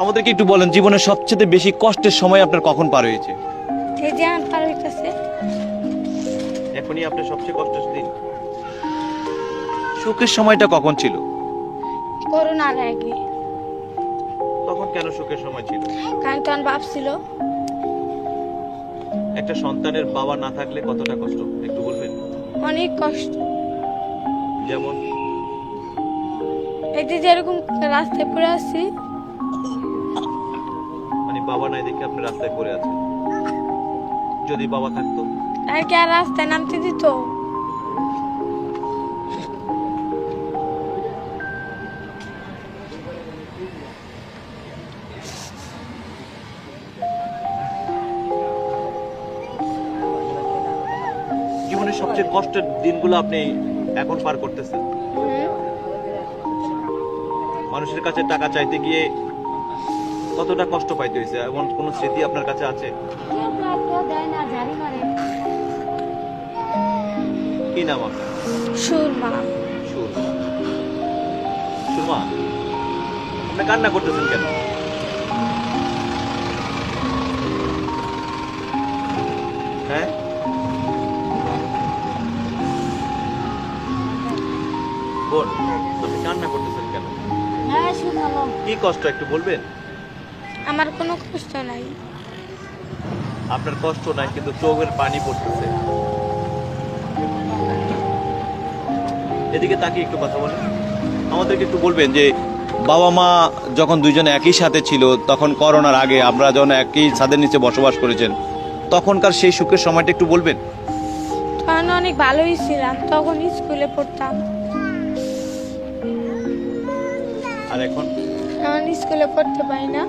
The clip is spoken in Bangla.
আমাদেরকে একটু বলেন, জীবনের সবচেয়ে বেশি কষ্টের সময় আপনার কখন পার হয়েছে? এই যে আমার পার হইতেছে। এখনই আপনার সবচেয়ে কষ্টের দিন। সুখের সময়টা কখন ছিল? করোনার আগে। তখন কেন সুখের সময় ছিল? কারণ তখন বাপ ছিল। একটা সন্তানের বাবা না থাকলে কতটা কষ্ট একটু বলবেন? অনেক কষ্ট। যেমন এই যে যেরকম রাস্তায় পড়ে আছি। মানে বাবা নাই দেখে আপনি রাস্তায় পড়ে আছেন। যদি বাবা থাকতো? আর কি আর রাস্তায় নামতে দিত? জীবনের সবচেয়ে কষ্টের দিনগুলো আপনি এখন পার করতেছেন। মানুষের কাছে টাকা চাইতে গিয়ে কতটা কষ্ট পাইতে হয়েছে, এমন কোন স্মৃতি আপনার কাছে আছে? কি নাম আপনার? সুরমা। সুরমা, আপনি কান্না করতেছেন কেন? হ্যাঁ, বোন, আপনি কান্না করতেছেন কেন? হ্যাঁ শুনলাম। কি কষ্ট একটু বলবেন? আমার কোনো কষ্ট নাই। আপনার কষ্ট নাই, কিন্তু চোখের পানি পড়তেছে। এদিকে তাকিয়ে একটু কথা বলেন। আমাদেরকে একটু বলবেন যে বাবা মা যখন দুইজন একই সাথে ছিল, তখন করোনার আগে আমরা যখন একই ছাদের নিচে বসবাস করেছেন, তখনকার সেই সুখের সময়টা একটু বলবেন? তখন অনেক ভালোই ছিলাম, তখন স্কুলে পড়তাম। আর এখন এখন স্কুলে পড়তে পারি না।